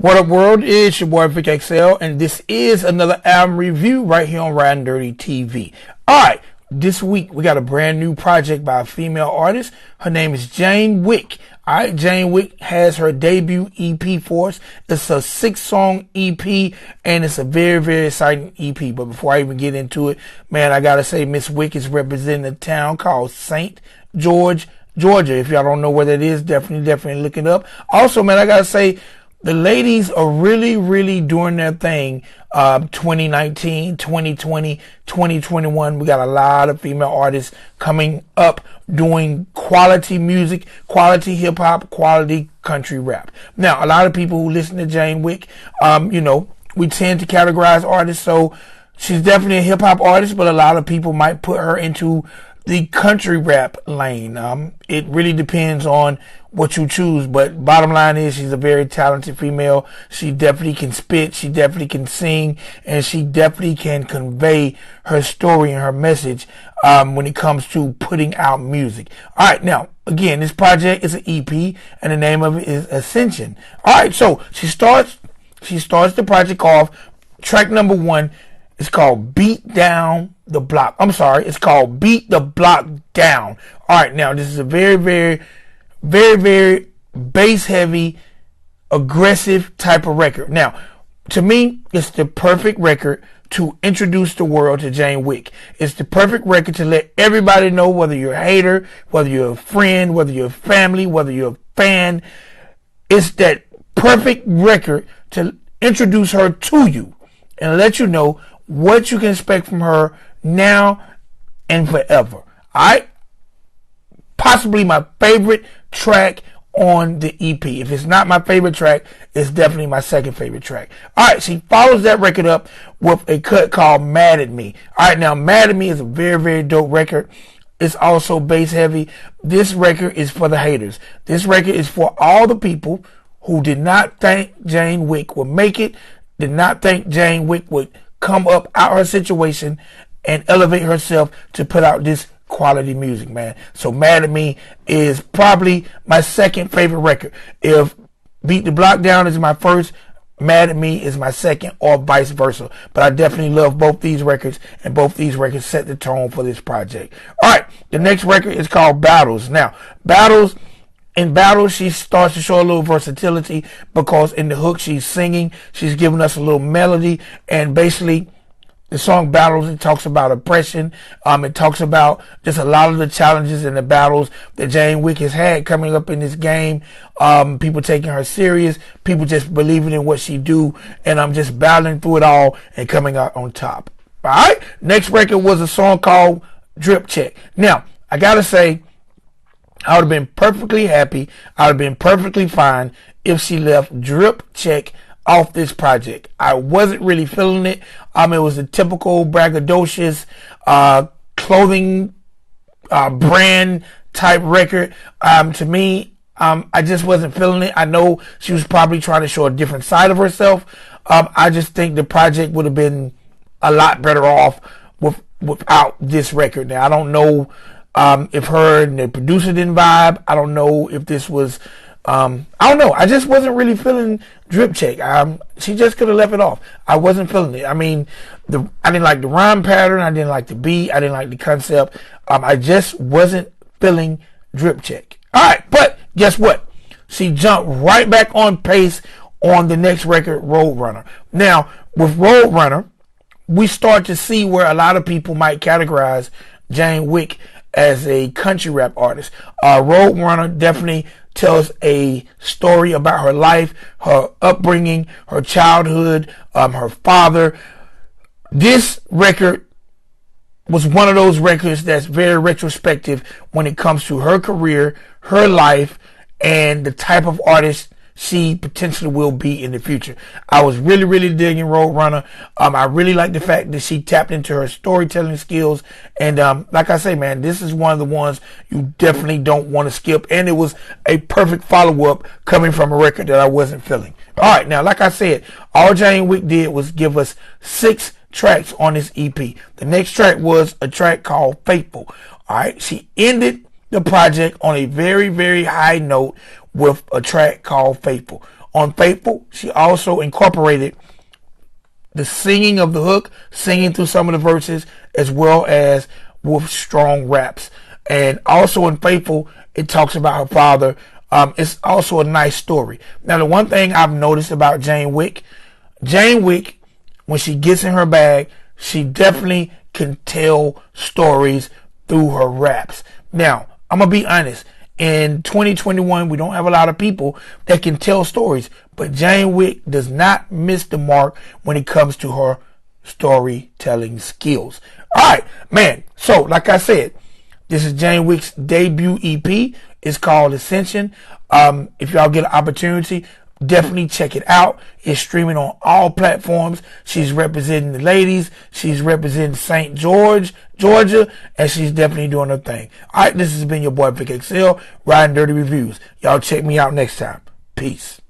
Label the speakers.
Speaker 1: What up, world? It's your boy Vic XL, and this is another album review right here on Riding Dirty TV. Alright, this week we got a brand new project by a female artist. Her name is Jayne Wyk. Alright, Jayne Wyk has her debut EP for us. It's a 6-song EP, and it's a very, very exciting EP. But before I even get into it, man, I gotta say Miss Wyk is representing a town called St. George, Georgia. If y'all don't know where that is, definitely look it up. Also, man, I gotta say, the ladies are really doing their thing. 2019, 2020, 2021. We got a lot of female artists coming up doing quality music, quality hip hop, quality country rap. Now, a lot of people who listen to Jayne Wyk, we tend to categorize artists. So she's definitely a hip hop artist, but a lot of people might put her into the country rap lane. It really depends on what you choose, but bottom line is she's a very talented female. She definitely can spit, she definitely can sing, and she definitely can convey her story and her message when it comes to putting out music. Alright, now, again, this project is an EP, and the name of it is Ascension. Alright, so she starts the project off. Track number 1 is called Beat Down the Block. I'm sorry, it's called Beat the Block Down. Alright, now this is a very bass heavy, aggressive type of record. Now, to me, it's the perfect record to introduce the world to Jayne Wyk. It's the perfect record to let everybody know, whether you're a hater, whether you're a friend, whether you're a family, whether you're a fan. It's that perfect record to introduce her to you and let you know what you can expect from her now and forever. Alright? Possibly my favorite track on the EP. If it's not my favorite track, it's definitely my second favorite track. Alright, she follows that record up with a cut called Mad at Me. Alright, now Mad at Me is a very dope record. It's also bass heavy. This record is for the haters. This record is for all the people who did not think Jayne Wyk would make it, did not think Jayne Wyk would come up out her situation and elevate herself to put out this quality music, man. So Mad at Me is probably my second favorite record. If Beat the Block Down is my first, Mad at Me is my second, or vice versa. But I definitely love both these records, and both these records set the tone for this project. Alright, the next record is called Battles. Now, in Battles, she starts to show a little versatility, because in the hook she's singing, she's giving us a little melody, and basically the song Battles, it talks about oppression. It talks about just a lot of the challenges and the battles that Jayne Wyk has had coming up in this game. People taking her serious, people just believing in what she do, and I'm just battling through it all and coming out on top. Alright, next record was a song called Drip Check. Now, I gotta say, I would have been perfectly happy, I would have been perfectly fine if she left Drip Check off this project. I wasn't really feeling it. It was a typical braggadocious clothing brand type record. To me, I just wasn't feeling it. I know she was probably trying to show a different side of herself. I just think the project would have been a lot better off without this record. Now, I don't know if her and the producer didn't vibe. I don't know if this was I don't know. I just wasn't really feeling Drip Check. She just could have left it off. I wasn't feeling it. I mean, I didn't like the rhyme pattern. I didn't like the beat. I didn't like the concept. I just wasn't feeling Drip Check. Alright, but guess what? She jumped right back on pace on the next record, Roadrunner. Now, with Roadrunner, we start to see where a lot of people might categorize Jayne Wyk as a country rap artist. Roadrunner definitely tells a story about her life, her upbringing, her childhood, her father. This record was one of those records that's very retrospective when it comes to her career, her life, and the type of artist she potentially will be in the future. I was really digging Roadrunner. I really like the fact that she tapped into her storytelling skills, and like I say, man, this is one of the ones you definitely don't want to skip, and it was a perfect follow-up coming from a record that I wasn't feeling. Alright, now like I said, all Jayne Wyk did was give us 6 tracks on this EP. The next track was a track called Faithful. Alright, she ended the project on a very high note with a track called Faithful. On Faithful, she also incorporated the singing of the hook, singing through some of the verses, as well as with strong raps. And also in Faithful, it talks about her father. It's also a nice story. Now, the one thing I've noticed about Jayne Wyk, when she gets in her bag, she definitely can tell stories through her raps. Now, I'm going to be honest. In 2021, we don't have a lot of people that can tell stories, but Jayne Wyk does not miss the mark when it comes to her storytelling skills. All right, man. So, like I said, this is Jayne Wyk's debut EP. It's called Ascension. If y'all get an opportunity, definitely check it out. It's streaming on all platforms. She's representing the ladies. She's representing St. George, Georgia, and she's definitely doing her thing. All right, this has been your boy Vic XL, Riding Dirty Reviews. Y'all check me out next time. Peace.